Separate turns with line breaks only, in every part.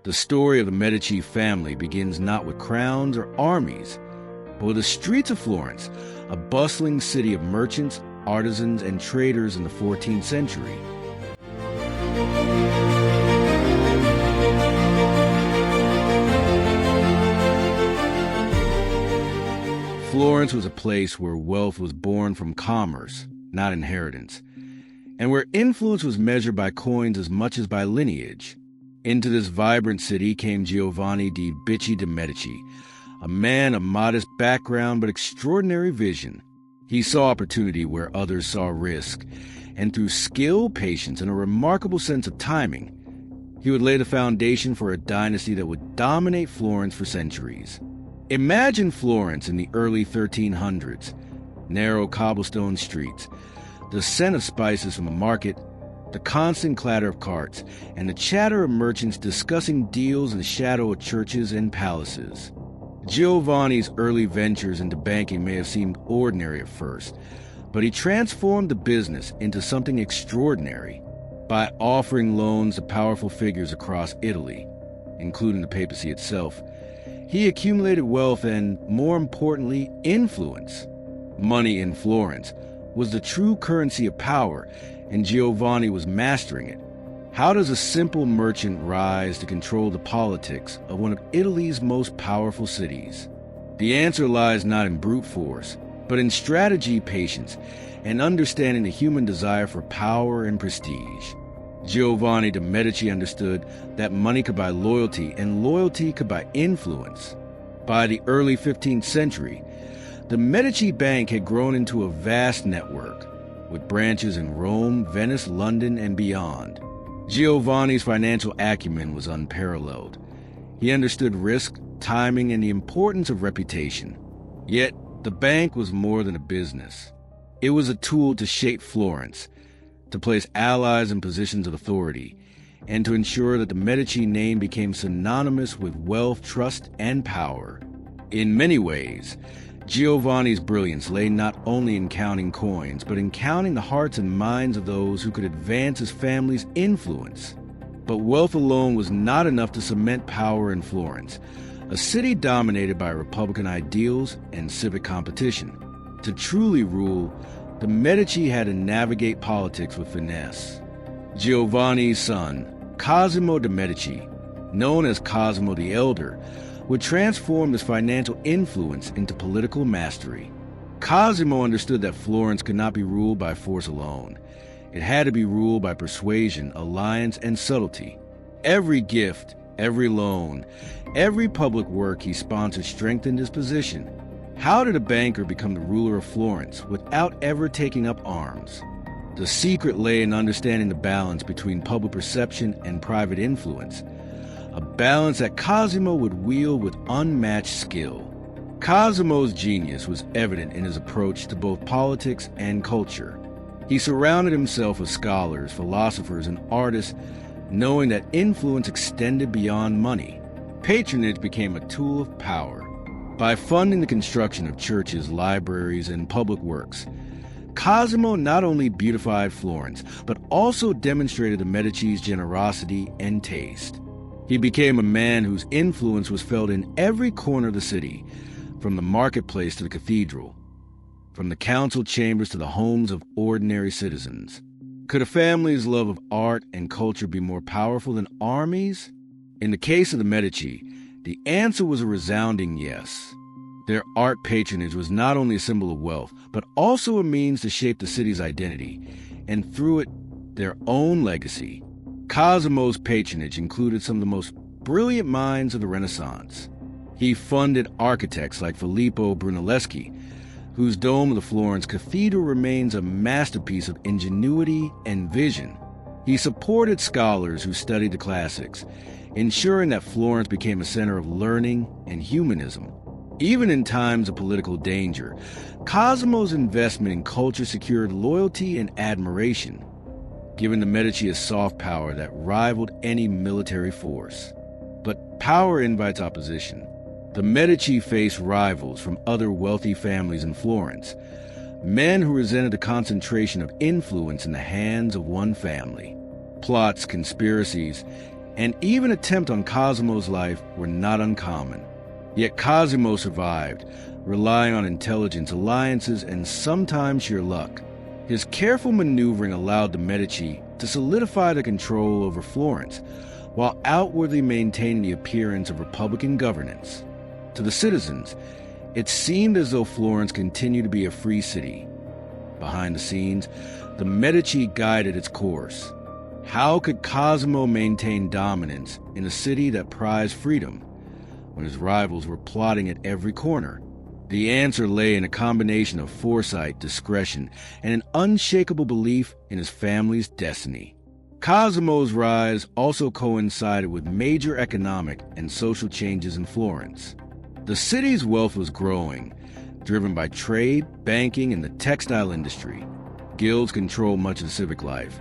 The story of the Medici family begins not with crowns or armies, but with the streets of Florence, a bustling city of merchants, artisans, and traders in the 14th century. Florence was a place where wealth was born from commerce, not inheritance, and where influence was measured by coins as much as by lineage. Into this vibrant city came Giovanni di Bicci de' Medici, a man of modest background but extraordinary vision. He saw opportunity where others saw risk, and through skill, patience, and a remarkable sense of timing, he would lay the foundation for a dynasty that would dominate Florence for centuries. Imagine Florence in the early 1300s, narrow cobblestone streets, the scent of spices from the market, the constant clatter of carts, and the chatter of merchants discussing deals in the shadow of churches and palaces. Giovanni's early ventures into banking may have seemed ordinary at first, but he transformed the business into something extraordinary by offering loans to powerful figures across Italy, including the papacy itself. He accumulated wealth and, more importantly, influence. Money in Florence was the true currency of power, and Giovanni was mastering it. How does a simple merchant rise to control the politics of one of Italy's most powerful cities? The answer lies not in brute force, but in strategy, patience, and understanding the human desire for power and prestige. Giovanni de' Medici understood that money could buy loyalty, and loyalty could buy influence. By the early 15th century, the Medici Bank had grown into a vast network, with branches in Rome, Venice, London, and beyond. Giovanni's financial acumen was unparalleled. He understood risk, timing, and the importance of reputation. Yet, the bank was more than a business. It was a tool to shape Florence, to place allies in positions of authority, and to ensure that the Medici name became synonymous with wealth, trust, and power. In many ways, Giovanni's brilliance lay not only in counting coins, but in counting the hearts and minds of those who could advance his family's influence. But wealth alone was not enough to cement power in Florence, a city dominated by Republican ideals and civic competition. To truly rule, the Medici had to navigate politics with finesse. Giovanni's son, Cosimo de' Medici, known as Cosimo the Elder, would transform his financial influence into political mastery. Cosimo understood that Florence could not be ruled by force alone. It had to be ruled by persuasion, alliance, and subtlety. Every gift, every loan, every public work he sponsored strengthened his position. How did a banker become the ruler of Florence without ever taking up arms? The secret lay in understanding the balance between public perception and private influence, a balance that Cosimo would wield with unmatched skill. Cosimo's genius was evident in his approach to both politics and culture. He surrounded himself with scholars, philosophers, and artists, knowing that influence extended beyond money. Patronage became a tool of power. By funding the construction of churches, libraries, and public works, Cosimo not only beautified Florence, but also demonstrated the Medici's generosity and taste. He became a man whose influence was felt in every corner of the city, from the marketplace to the cathedral, from the council chambers to the homes of ordinary citizens. Could a family's love of art and culture be more powerful than armies? In the case of the Medici, the answer was a resounding yes. Their art patronage was not only a symbol of wealth, but also a means to shape the city's identity, and through it, their own legacy. Cosimo's patronage included some of the most brilliant minds of the Renaissance. He funded architects like Filippo Brunelleschi, whose dome of the Florence Cathedral remains a masterpiece of ingenuity and vision. He supported scholars who studied the classics, ensuring that Florence became a center of learning and humanism. Even in times of political danger, Cosimo's investment in culture secured loyalty and admiration, giving the Medici a soft power that rivaled any military force. But power invites opposition. The Medici faced rivals from other wealthy families in Florence, men who resented the concentration of influence in the hands of one family. Plots, conspiracies, and even attempts on Cosimo's life were not uncommon. Yet Cosimo survived, relying on intelligence, alliances, and sometimes sheer luck. His careful maneuvering allowed the Medici to solidify their control over Florence, while outwardly maintaining the appearance of republican governance. To the citizens, it seemed as though Florence continued to be a free city. Behind the scenes, the Medici guided its course. How could Cosimo maintain dominance in a city that prized freedom when his rivals were plotting at every corner? The answer lay in a combination of foresight, discretion, and an unshakable belief in his family's destiny. Cosimo's rise also coincided with major economic and social changes in Florence. The city's wealth was growing, driven by trade, banking, and the textile industry. Guilds controlled much of civic life,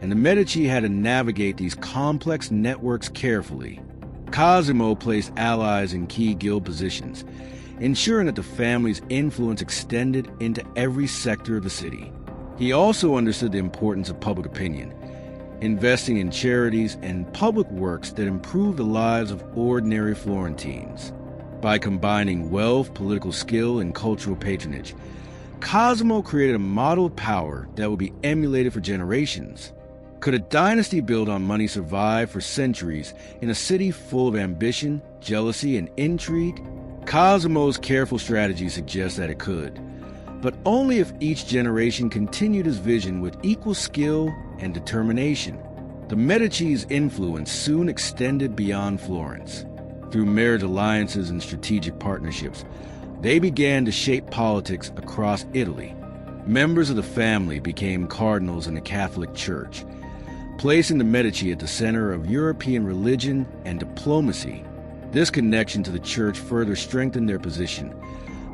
and the Medici had to navigate these complex networks carefully. Cosimo placed allies in key guild positions, ensuring that the family's influence extended into every sector of the city. He also understood the importance of public opinion, investing in charities and public works that improved the lives of ordinary Florentines. By combining wealth, political skill, and cultural patronage, Cosimo created a model of power that would be emulated for generations. Could a dynasty built on money survive for centuries in a city full of ambition, jealousy, and intrigue? Cosimo's careful strategy suggests that it could, but only if each generation continued his vision with equal skill and determination. The Medici's influence soon extended beyond Florence. Through marriage alliances and strategic partnerships, they began to shape politics across Italy. Members of the family became cardinals in the Catholic Church, placing the Medici at the center of European religion and diplomacy. This connection to the church further strengthened their position,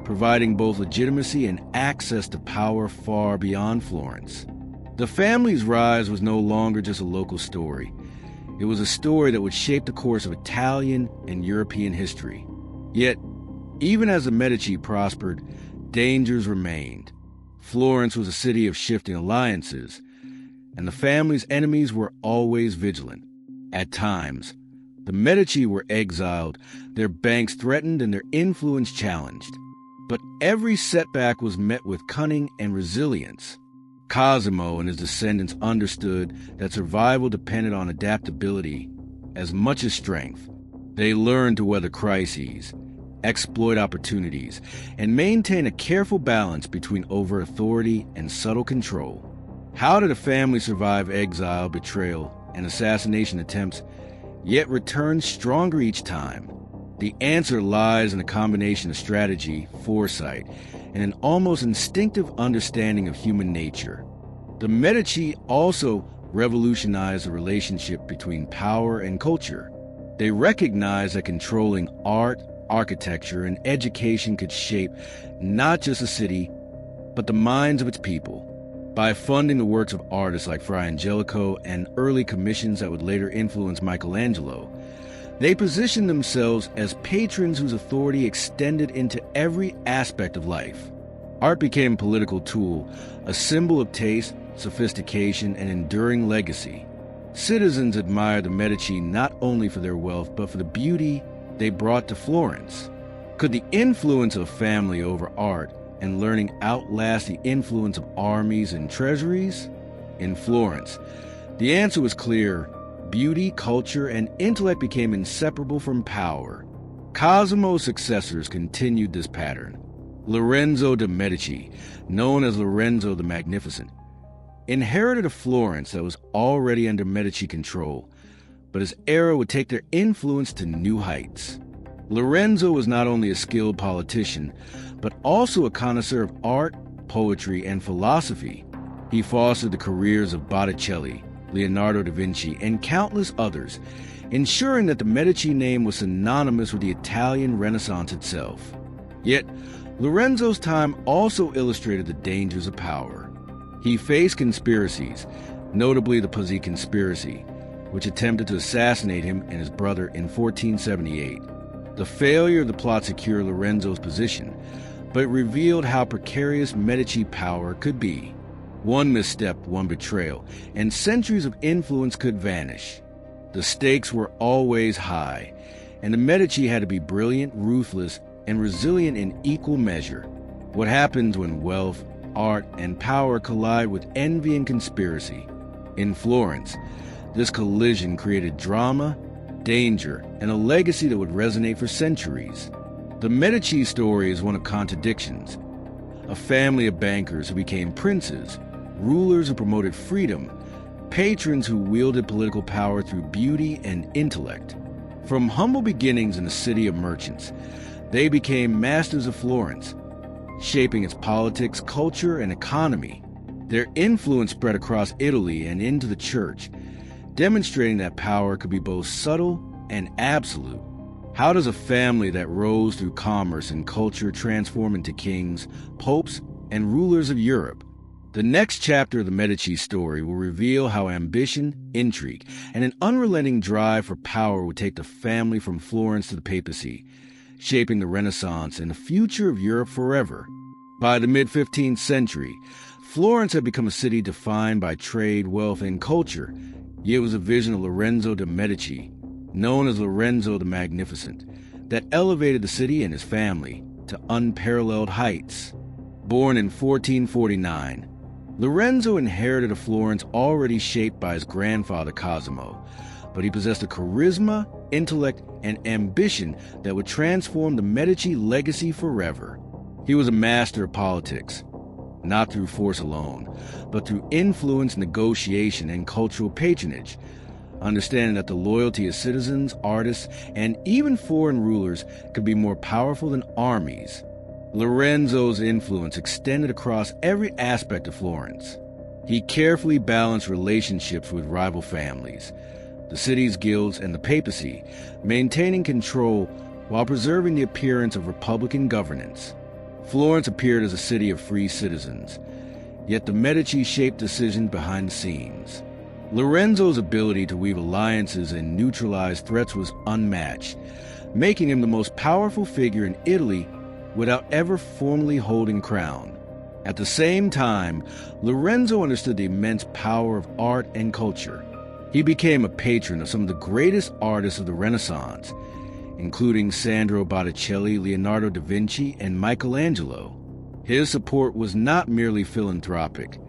providing both legitimacy and access to power far beyond Florence. The family's rise was no longer just a local story. It was a story that would shape the course of Italian and European history. Yet, even as the Medici prospered, dangers remained. Florence was a city of shifting alliances, and the family's enemies were always vigilant. At times, the Medici were exiled, their banks threatened, and their influence challenged. But every setback was met with cunning and resilience. Cosimo and his descendants understood that survival depended on adaptability as much as strength. They learned to weather crises, exploit opportunities, and maintain a careful balance between overt authority and subtle control. How did a family survive exile, betrayal, and assassination attempts, yet return stronger each time? The answer lies in a combination of strategy, foresight, and an almost instinctive understanding of human nature. The Medici also revolutionized the relationship between power and culture. They recognized that controlling art, architecture, and education could shape not just a city, but the minds of its people. By funding the works of artists like Fra Angelico and early commissions that would later influence Michelangelo, they positioned themselves as patrons whose authority extended into every aspect of life. Art became a political tool, a symbol of taste, sophistication, and enduring legacy. Citizens admired the Medici not only for their wealth, but for the beauty they brought to Florence. Could the influence of family over art and learning outlast the influence of armies and treasuries? In Florence, the answer was clear. Beauty, culture, and intellect became inseparable from power. Cosimo's successors continued this pattern. Lorenzo de' Medici, known as Lorenzo the Magnificent, inherited a Florence that was already under Medici control, but his era would take their influence to new heights. Lorenzo was not only a skilled politician, but also a connoisseur of art, poetry, and philosophy. He fostered the careers of Botticelli, Leonardo da Vinci, and countless others, ensuring that the Medici name was synonymous with the Italian Renaissance itself. Yet, Lorenzo's time also illustrated the dangers of power. He faced conspiracies, notably the Pazzi conspiracy, which attempted to assassinate him and his brother in 1478. The failure of the plot secured Lorenzo's position, but it revealed how precarious Medici power could be. One misstep, one betrayal, and centuries of influence could vanish. The stakes were always high, and the Medici had to be brilliant, ruthless, and resilient in equal measure. What happens when wealth, art, and power collide with envy and conspiracy? In Florence, this collision created drama, danger, and a legacy that would resonate for centuries. The Medici story is one of contradictions. A family of bankers who became princes, rulers who promoted freedom, patrons who wielded political power through beauty and intellect. From humble beginnings in a city of merchants, they became masters of Florence, shaping its politics, culture, and economy. Their influence spread across Italy and into the church, demonstrating that power could be both subtle and absolute. How does a family that rose through commerce and culture transform into kings, popes, and rulers of Europe? The next chapter of the Medici story will reveal how ambition, intrigue, and an unrelenting drive for power would take the family from Florence to the papacy, shaping the Renaissance and the future of Europe forever. By the mid-15th century, Florence had become a city defined by trade, wealth, and culture. Yet it was a vision of Lorenzo de' Medici, known as Lorenzo the Magnificent, that elevated the city and his family to unparalleled heights. Born in 1449, Lorenzo inherited a Florence already shaped by his grandfather Cosimo, but he possessed a charisma, intellect, and ambition that would transform the Medici legacy forever. He was a master of politics, not through force alone, but through influence, negotiation, and cultural patronage, understanding that the loyalty of citizens, artists, and even foreign rulers could be more powerful than armies. Lorenzo's influence extended across every aspect of Florence. He carefully balanced relationships with rival families, the city's guilds, and the papacy, maintaining control while preserving the appearance of republican governance. Florence appeared as a city of free citizens, yet the Medici shaped decisions behind the scenes. Lorenzo's ability to weave alliances and neutralize threats was unmatched, making him the most powerful figure in Italy without ever formally holding crown. At the same time, Lorenzo understood the immense power of art and culture. He became a patron of some of the greatest artists of the Renaissance, including Sandro Botticelli, Leonardo da Vinci, and Michelangelo. His support was not merely philanthropic.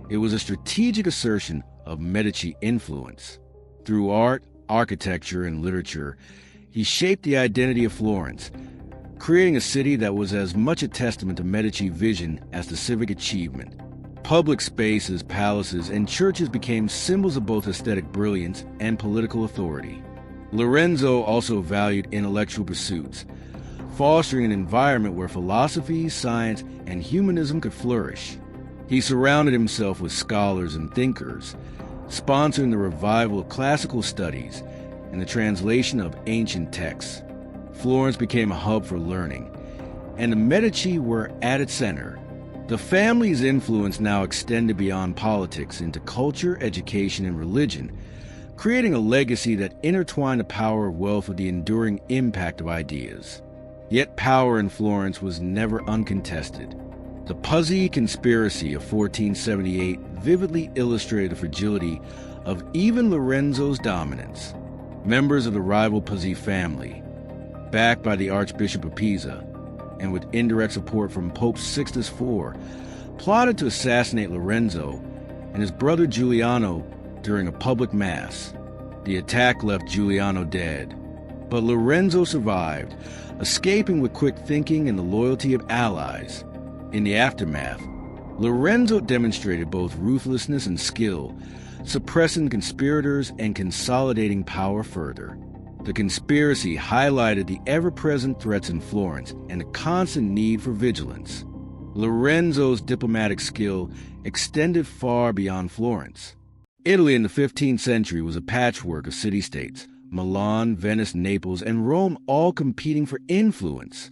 It was a strategic assertion of Medici influence. Through art, architecture, and literature, he shaped the identity of Florence, creating a city that was as much a testament to Medici vision as to civic achievement. Public spaces, palaces, and churches became symbols of both aesthetic brilliance and political authority. Lorenzo also valued intellectual pursuits, fostering an environment where philosophy, science, and humanism could flourish. He surrounded himself with scholars and thinkers, sponsoring the revival of classical studies and the translation of ancient texts. Florence became a hub for learning, and the Medici were at its center. The family's influence now extended beyond politics into culture, education, and religion, creating a legacy that intertwined the power of wealth with the enduring impact of ideas. Yet power in Florence was never uncontested. The Puzzi conspiracy of 1478 vividly illustrated the fragility of even Lorenzo's dominance. Members of the rival Puzzi family, backed by the Archbishop of Pisa, and with indirect support from Pope Sixtus IV, plotted to assassinate Lorenzo and his brother Giuliano during a public mass. The attack left Giuliano dead, but Lorenzo survived, escaping with quick thinking and the loyalty of allies. In the aftermath, Lorenzo demonstrated both ruthlessness and skill, suppressing conspirators and consolidating power further. The conspiracy highlighted the ever-present threats in Florence and the constant need for vigilance. Lorenzo's diplomatic skill extended far beyond Florence. Italy in the 15th century was a patchwork of city-states, Milan, Venice, Naples, and Rome all competing for influence.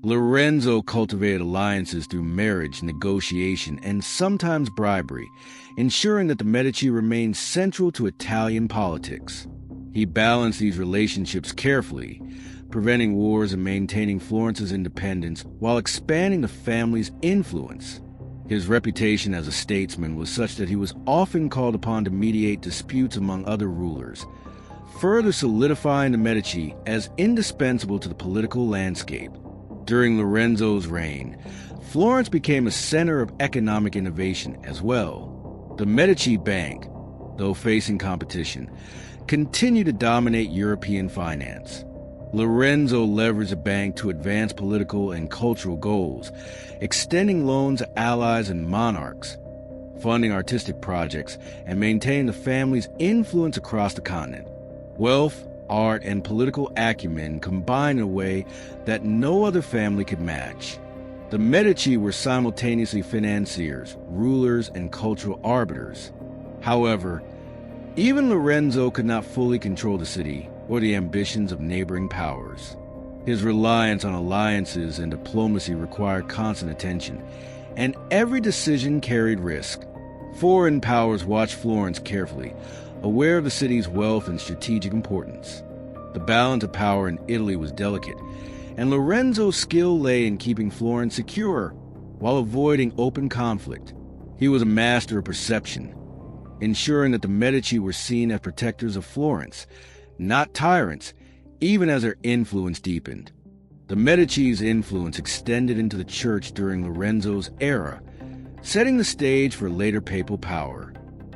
Lorenzo cultivated alliances through marriage, negotiation, and sometimes bribery, ensuring that the Medici remained central to Italian politics. He balanced these relationships carefully, preventing wars and maintaining Florence's independence while expanding the family's influence. His reputation as a statesman was such that he was often called upon to mediate disputes among other rulers, further solidifying the Medici as indispensable to the political landscape. During Lorenzo's reign, Florence became a center of economic innovation as well. The Medici Bank, though facing competition, continued to dominate European finance. Lorenzo leveraged the bank to advance political and cultural goals, extending loans to allies and monarchs, funding artistic projects, and maintaining the family's influence across the continent. Wealth, art, and political acumen combined in a way that no other family could match. The Medici were simultaneously financiers, rulers, and cultural arbiters. However, even Lorenzo could not fully control the city or the ambitions of neighboring powers. His reliance on alliances and diplomacy required constant attention, and every decision carried risk. Foreign powers watched Florence carefully, aware of the city's wealth and strategic importance. The balance of power in Italy was delicate, and Lorenzo's skill lay in keeping Florence secure while avoiding open conflict. He was a master of perception, ensuring that the Medici were seen as protectors of Florence, not tyrants, even as their influence deepened. The Medici's influence extended into the church during Lorenzo's era, setting the stage for later papal power.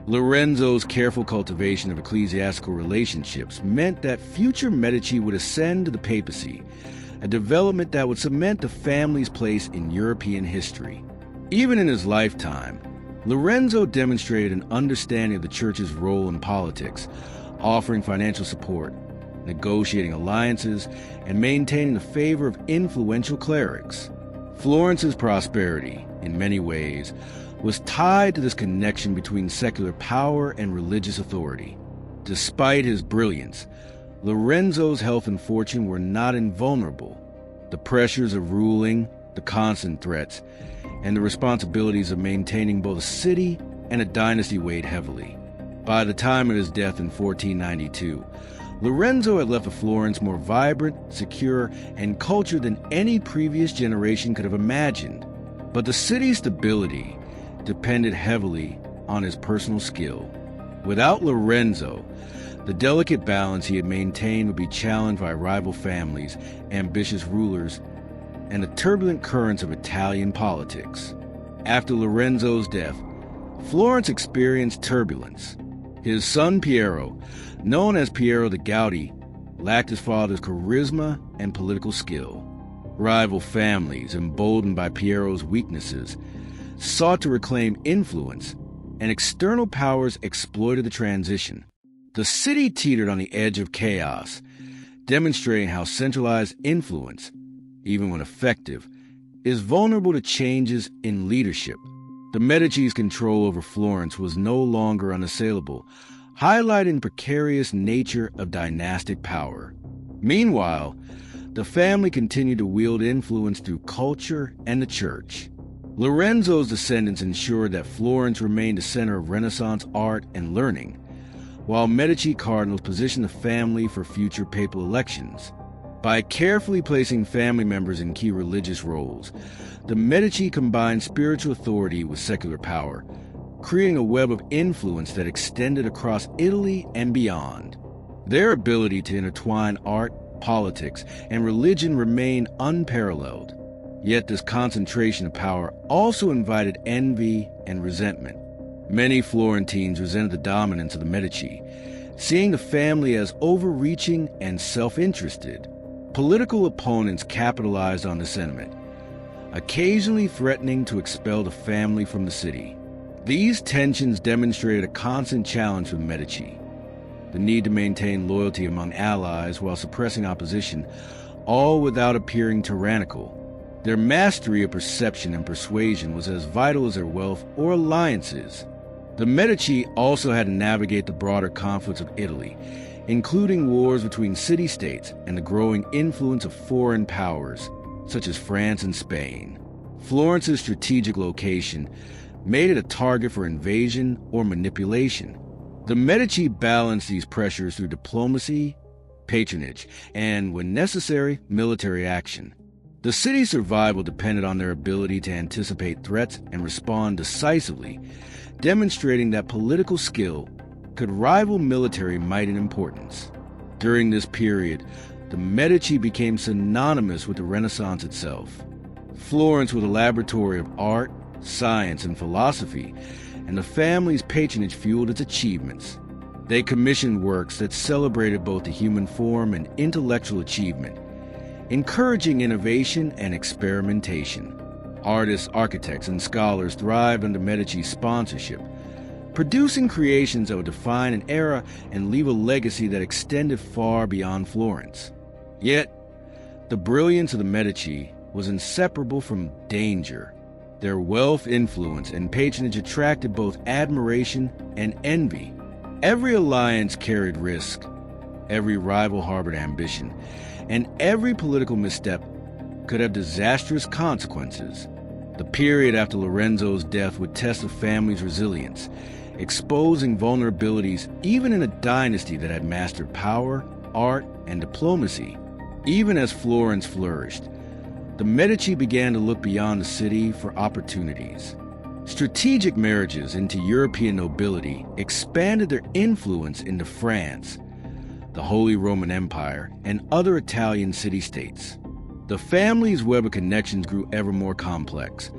Lorenzo's careful cultivation of ecclesiastical relationships meant that future Medici would ascend to the papacy, a development that would cement the family's place in European history. Even in his lifetime, Lorenzo demonstrated an understanding of the church's role in politics, offering financial support, negotiating alliances, and maintaining the favor of influential clerics. Florence's prosperity, in many ways, was tied to this connection between secular power and religious authority. Despite his brilliance, Lorenzo's health and fortune were not invulnerable. The pressures of ruling, the constant threats, and the responsibilities of maintaining both a city and a dynasty weighed heavily. By the time of his death in 1492, Lorenzo had left a Florence more vibrant, secure, and cultured than any previous generation could have imagined. But the city's stability depended heavily on his personal skill. Without Lorenzo, the delicate balance he had maintained would be challenged by rival families, ambitious rulers, and the turbulent currents of Italian politics. After Lorenzo's death, Florence experienced turbulence. His son Piero, known as Piero the Gouty, lacked his father's charisma and political skill. Rival families, emboldened by Piero's weaknesses, sought to reclaim influence, and external powers exploited the transition. The city teetered on the edge of chaos, demonstrating how centralized influence, even when effective, is vulnerable to changes in leadership. The Medici's control over Florence was no longer unassailable, highlighting the precarious nature of dynastic power. Meanwhile, the family continued to wield influence through culture and the church. Lorenzo's descendants ensured that Florence remained a center of Renaissance art and learning, while Medici cardinals positioned the family for future papal elections. By carefully placing family members in key religious roles, the Medici combined spiritual authority with secular power, creating a web of influence that extended across Italy and beyond. Their ability to intertwine art, politics, and religion remained unparalleled. Yet this concentration of power also invited envy and resentment. Many Florentines resented the dominance of the Medici, seeing the family as overreaching and self-interested. Political opponents capitalized on the sentiment, occasionally threatening to expel the family from the city. These tensions demonstrated a constant challenge for the Medici: the need to maintain loyalty among allies while suppressing opposition, all without appearing tyrannical. Their mastery of perception and persuasion was as vital as their wealth or alliances. The Medici also had to navigate the broader conflicts of Italy, including wars between city-states and the growing influence of foreign powers, such as France and Spain. Florence's strategic location made it a target for invasion or manipulation. The Medici balanced these pressures through diplomacy, patronage, and, when necessary, military action. The city's survival depended on their ability to anticipate threats and respond decisively, demonstrating that political skill could rival military might in importance. During this period, the Medici became synonymous with the Renaissance itself. Florence was a laboratory of art, science, and philosophy, and the family's patronage fueled its achievements. They commissioned works that celebrated both the human form and intellectual achievement, encouraging innovation and experimentation. Artists, architects, and scholars thrived under Medici's sponsorship, producing creations that would define an era and leave a legacy that extended far beyond Florence. Yet, the brilliance of the Medici was inseparable from danger. Their wealth, influence, and patronage attracted both admiration and envy. Every alliance carried risk, every rival harbored ambition, and every political misstep could have disastrous consequences. The period after Lorenzo's death would test the family's resilience, exposing vulnerabilities even in a dynasty that had mastered power, art, and diplomacy. Even as Florence flourished, the Medici began to look beyond the city for opportunities. Strategic marriages into European nobility expanded their influence into France, the Holy Roman Empire, and other Italian city-states. The family's web of connections grew ever more complex,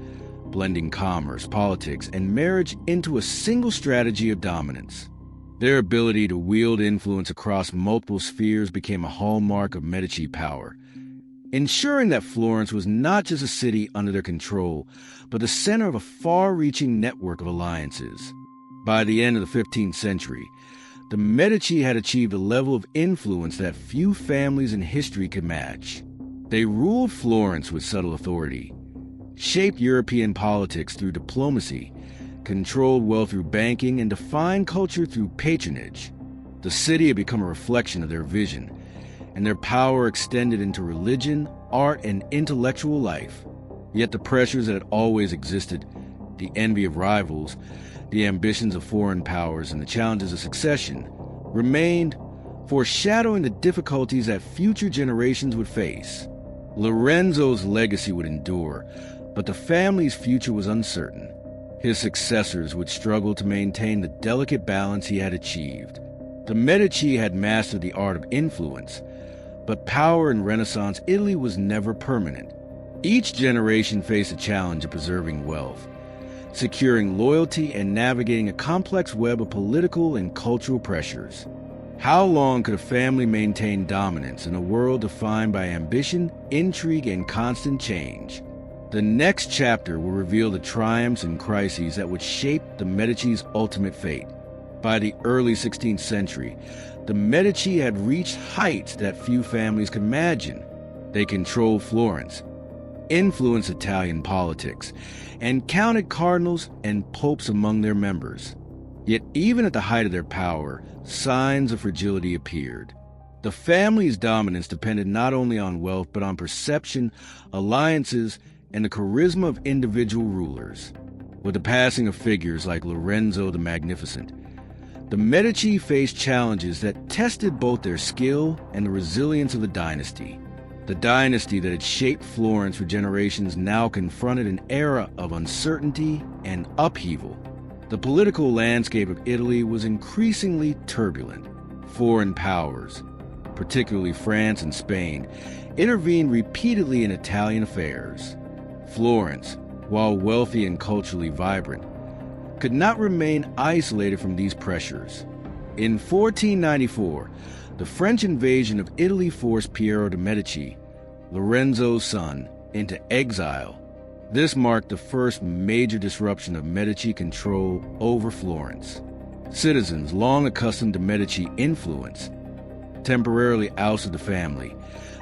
blending commerce, politics, and marriage into a single strategy of dominance. Their ability to wield influence across multiple spheres became a hallmark of Medici power, ensuring that Florence was not just a city under their control, but the center of a far-reaching network of alliances. By the end of the 15th century, the Medici had achieved a level of influence that few families in history could match. They ruled Florence with subtle authority, shaped European politics through diplomacy, controlled wealth through banking, and defined culture through patronage. The city had become a reflection of their vision, and their power extended into religion, art, and intellectual life. Yet the pressures that had always existed, the envy of rivals, the ambitions of foreign powers, and the challenges of succession, remained, foreshadowing the difficulties that future generations would face. Lorenzo's legacy would endure, but the family's future was uncertain. His successors would struggle to maintain the delicate balance he had achieved. The Medici had mastered the art of influence, but power in Renaissance Italy was never permanent. Each generation faced a challenge of preserving wealth, securing loyalty, and navigating a complex web of political and cultural pressures. How long could a family maintain dominance in a world defined by ambition, intrigue, and constant change? The next chapter will reveal the triumphs and crises that would shape the Medici's ultimate fate. By the early 16th century, the Medici had reached heights that few families could imagine. They controlled Florence, influenced Italian politics, and counted cardinals and popes among their members. Yet even at the height of their power, signs of fragility appeared. The family's dominance depended not only on wealth but on perception, alliances, and the charisma of individual rulers. With the passing of figures like Lorenzo the Magnificent, the Medici faced challenges that tested both their skill and the resilience of the dynasty. The dynasty that had shaped Florence for generations now confronted an era of uncertainty and upheaval. The political landscape of Italy was increasingly turbulent. Foreign powers, particularly France and Spain, intervened repeatedly in Italian affairs. Florence, while wealthy and culturally vibrant, could not remain isolated from these pressures. In 1494, the French invasion of Italy forced Piero de' Medici, Lorenzo's son, into exile. This marked the first major disruption of Medici control over Florence. Citizens, long accustomed to Medici influence, temporarily ousted the family,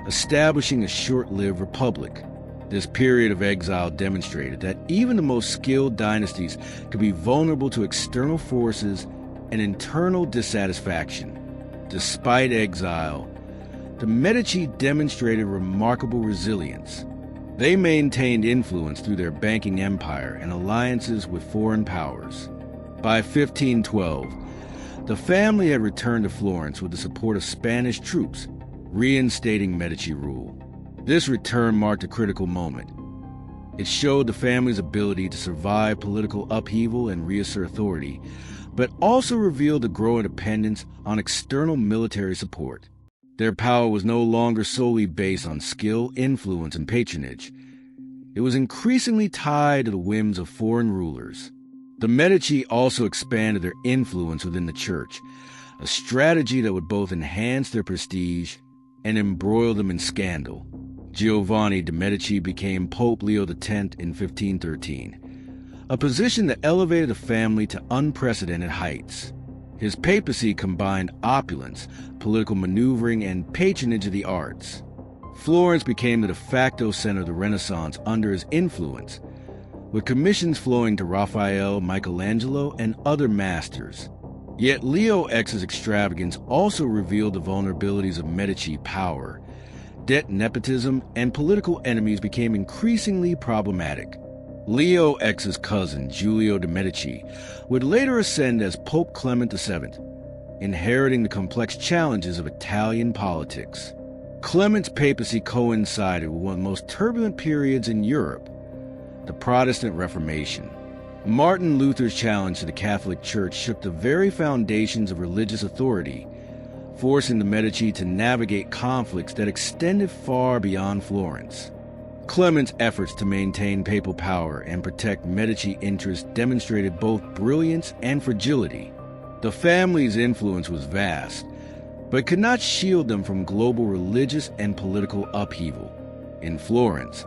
establishing a short-lived republic. This period of exile demonstrated that even the most skilled dynasties could be vulnerable to external forces and internal dissatisfaction. Despite exile, the Medici demonstrated remarkable resilience. They maintained influence through their banking empire and alliances with foreign powers. By 1512, the family had returned to Florence with the support of Spanish troops, reinstating Medici rule. This return marked a critical moment. It showed the family's ability to survive political upheaval and reassert authority, but also revealed a growing dependence on external military support. Their power was no longer solely based on skill, influence, and patronage. It was increasingly tied to the whims of foreign rulers. The Medici also expanded their influence within the church, a strategy that would both enhance their prestige and embroil them in scandal. Giovanni de' Medici became Pope Leo X in 1513, a position that elevated the family to unprecedented heights. His papacy combined opulence, political maneuvering, and patronage of the arts. Florence became the de facto center of the Renaissance under his influence, with commissions flowing to Raphael, Michelangelo, and other masters. Yet Leo X's extravagance also revealed the vulnerabilities of Medici power. Debt, nepotism, and political enemies became increasingly problematic. Leo X's cousin, Giulio de' Medici, would later ascend as Pope Clement VII, inheriting the complex challenges of Italian politics. Clement's papacy coincided with one of the most turbulent periods in Europe, the Protestant Reformation. Martin Luther's challenge to the Catholic Church shook the very foundations of religious authority, forcing the Medici to navigate conflicts that extended far beyond Florence. Clement's efforts to maintain papal power and protect Medici interests demonstrated both brilliance and fragility. The family's influence was vast, but could not shield them from global religious and political upheaval. In Florence,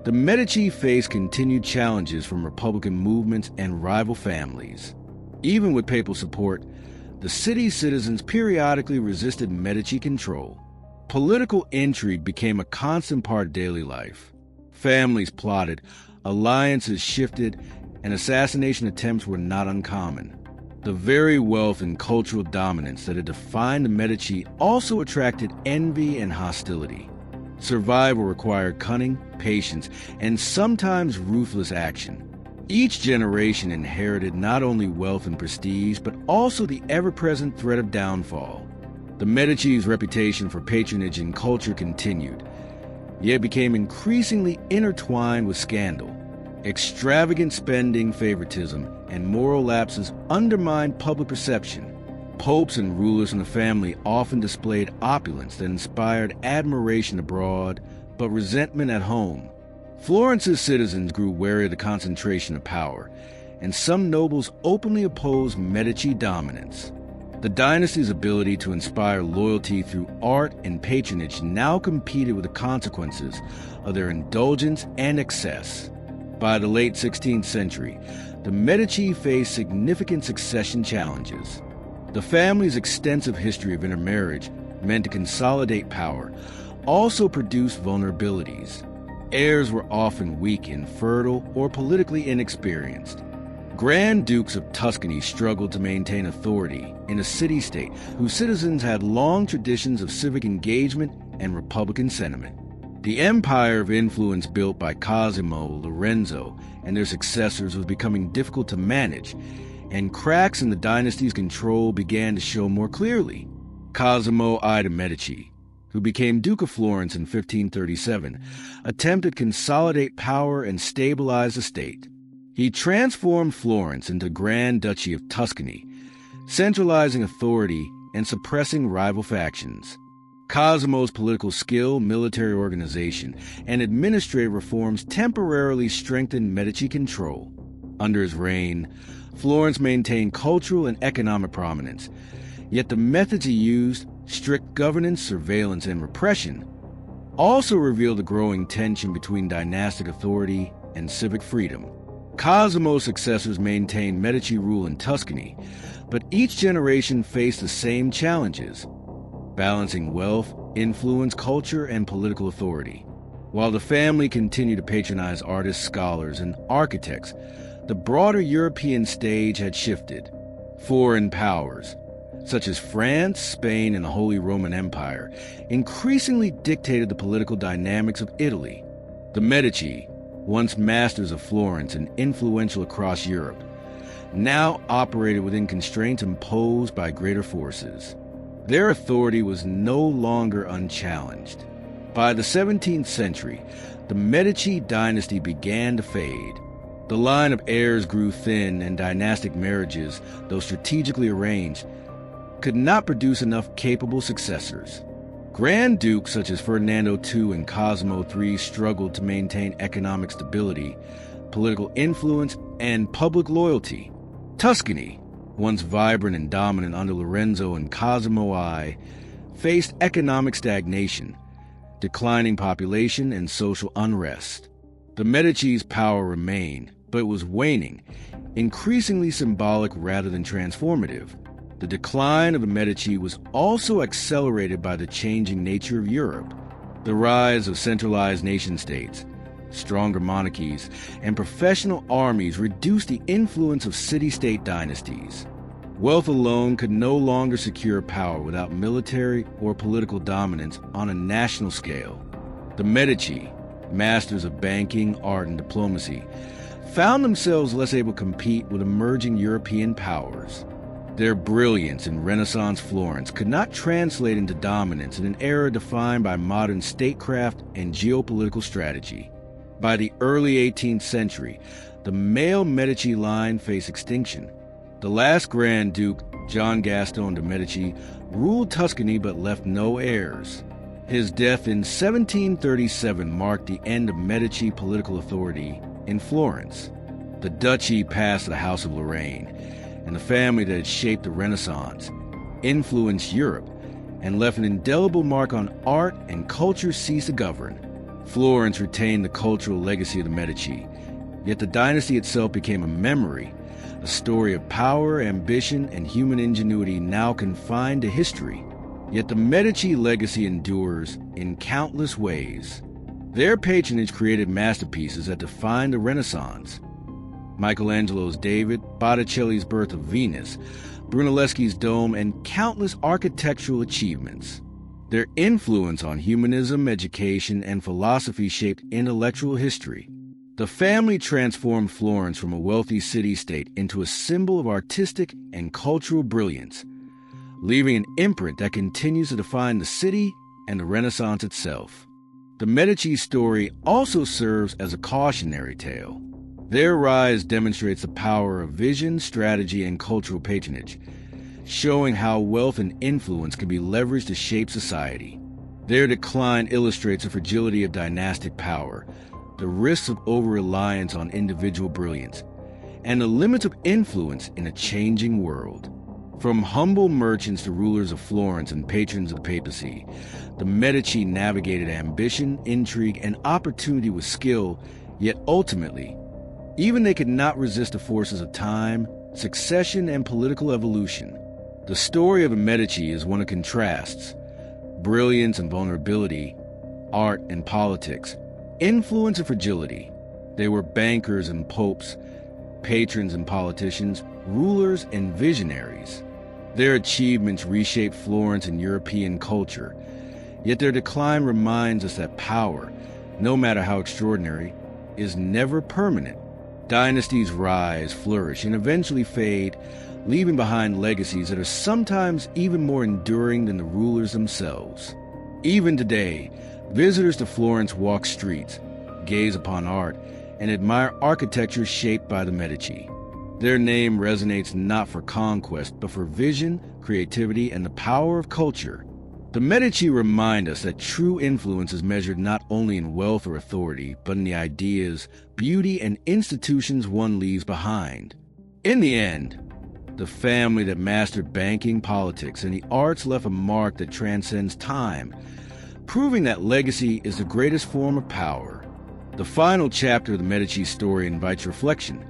the Medici faced continued challenges from Republican movements and rival families. Even with papal support, the city's citizens periodically resisted Medici control. Political intrigue became a constant part of daily life. Families plotted, alliances shifted, and assassination attempts were not uncommon. The very wealth and cultural dominance that had defined the Medici also attracted envy and hostility. Survival required cunning, patience, and sometimes ruthless action. Each generation inherited not only wealth and prestige, but also the ever-present threat of downfall. The Medici's reputation for patronage and culture continued, yet became increasingly intertwined with scandal. Extravagant spending, favoritism, and moral lapses undermined public perception. Popes and rulers in the family often displayed opulence that inspired admiration abroad, but resentment at home. Florence's citizens grew wary of the concentration of power, and some nobles openly opposed Medici dominance. The dynasty's ability to inspire loyalty through art and patronage now competed with the consequences of their indulgence and excess. By the late 16th century, the Medici faced significant succession challenges. The family's extensive history of intermarriage, meant to consolidate power, also produced vulnerabilities. Heirs were often weak, infertile, or politically inexperienced. Grand Dukes of Tuscany struggled to maintain authority in a city-state whose citizens had long traditions of civic engagement and republican sentiment. The empire of influence built by Cosimo, Lorenzo, and their successors was becoming difficult to manage, and cracks in the dynasty's control began to show more clearly. Cosimo I de' Medici, who became Duke of Florence in 1537, attempted to consolidate power and stabilize the state. He transformed Florence into Grand Duchy of Tuscany, centralizing authority and suppressing rival factions. Cosimo's political skill, military organization, and administrative reforms temporarily strengthened Medici control. Under his reign, Florence maintained cultural and economic prominence, yet the methods he used, strict governance, surveillance, and repression, also revealed the growing tension between dynastic authority and civic freedom. Cosimo's successors maintained Medici rule in Tuscany, but each generation faced the same challenges, balancing wealth, influence, culture, and political authority. While the family continued to patronize artists, scholars, and architects, the broader European stage had shifted. Foreign powers, such as France, Spain, and the Holy Roman Empire, increasingly dictated the political dynamics of Italy. The Medici, once masters of Florence and influential across Europe, now operated within constraints imposed by greater forces. Their authority was no longer unchallenged. By the 17th century, the Medici dynasty began to fade. The line of heirs grew thin, and dynastic marriages, though strategically arranged, could not produce enough capable successors. Grand dukes such as Ferdinando II and Cosimo III struggled to maintain economic stability, political influence, and public loyalty. Tuscany, once vibrant and dominant under Lorenzo and Cosimo I, faced economic stagnation, declining population, and social unrest. The Medici's power remained, but it was waning, increasingly symbolic rather than transformative. The decline of the Medici was also accelerated by the changing nature of Europe. The rise of centralized nation-states, stronger monarchies, and professional armies reduced the influence of city-state dynasties. Wealth alone could no longer secure power without military or political dominance on a national scale. The Medici, masters of banking, art, and diplomacy, found themselves less able to compete with emerging European powers. Their brilliance in Renaissance Florence could not translate into dominance in an era defined by modern statecraft and geopolitical strategy. By the early 18th century, the male Medici line faced extinction. The last Grand Duke, John Gaston de' Medici, ruled Tuscany but left no heirs. His death in 1737 marked the end of Medici political authority in Florence. The duchy passed to the House of Lorraine, and the family that had shaped the Renaissance, influenced Europe, and left an indelible mark on art and culture ceased to govern. Florence retained the cultural legacy of the Medici, yet the dynasty itself became a memory, a story of power, ambition, and human ingenuity now confined to history. Yet the Medici legacy endures in countless ways. Their patronage created masterpieces that defined the Renaissance. Michelangelo's David, Botticelli's Birth of Venus, Brunelleschi's Dome, and countless architectural achievements. Their influence on humanism, education, and philosophy shaped intellectual history. The family transformed Florence from a wealthy city-state into a symbol of artistic and cultural brilliance, leaving an imprint that continues to define the city and the Renaissance itself. The Medici story also serves as a cautionary tale. Their rise demonstrates the power of vision, strategy, and cultural patronage, showing how wealth and influence can be leveraged to shape society. Their decline illustrates the fragility of dynastic power, the risks of over-reliance on individual brilliance, and the limits of influence in a changing world. From humble merchants to rulers of Florence and patrons of the papacy, the Medici navigated ambition, intrigue, and opportunity with skill, yet ultimately, even they could not resist the forces of time, succession, and political evolution. The story of the Medici is one of contrasts: brilliance and vulnerability, art and politics, influence and fragility. They were bankers and popes, patrons and politicians, rulers and visionaries. Their achievements reshaped Florence and European culture, yet their decline reminds us that power, no matter how extraordinary, is never permanent. Dynasties rise, flourish, and eventually fade, leaving behind legacies that are sometimes even more enduring than the rulers themselves. Even today, visitors to Florence walk streets, gaze upon art, and admire architecture shaped by the Medici. Their name resonates not for conquest, but for vision, creativity, and the power of culture. The Medici remind us that true influence is measured not only in wealth or authority, but in the ideas, beauty, and institutions one leaves behind. In the end, the family that mastered banking, politics, and the arts left a mark that transcends time, proving that legacy is the greatest form of power. The final chapter of the Medici story invites reflection.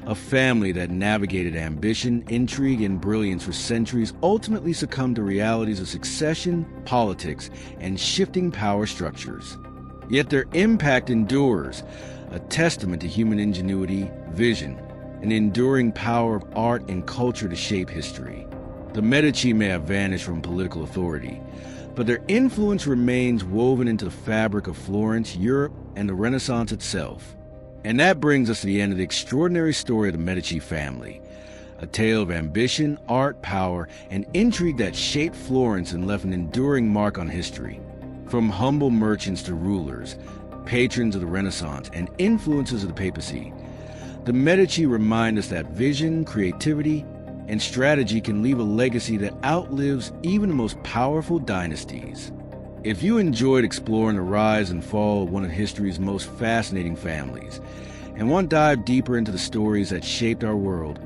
A family that navigated ambition, intrigue, and brilliance for centuries ultimately succumbed to realities of succession, politics, and shifting power structures. Yet their impact endures, a testament to human ingenuity, vision, and enduring power of art and culture to shape history. The Medici may have vanished from political authority, but their influence remains woven into the fabric of Florence, Europe, and the Renaissance itself. And that brings us to the end of the extraordinary story of the Medici family, a tale of ambition, art, power, and intrigue that shaped Florence and left an enduring mark on history. From humble merchants to rulers, patrons of the Renaissance, and influencers of the papacy, the Medici remind us that vision, creativity, and strategy can leave a legacy that outlives even the most powerful dynasties. If you enjoyed exploring the rise and fall of one of history's most fascinating families and want to dive deeper into the stories that shaped our world,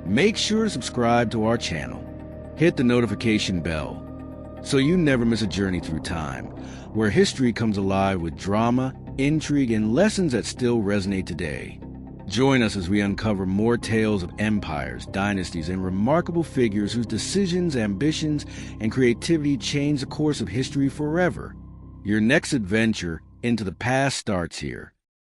make sure to subscribe to our channel. Hit the notification bell so you never miss a journey through time, where history comes alive with drama, intrigue, and lessons that still resonate today. Join us as we uncover more tales of empires, dynasties, and remarkable figures whose decisions, ambitions, and creativity changed the course of history forever. Your next adventure into the past starts here.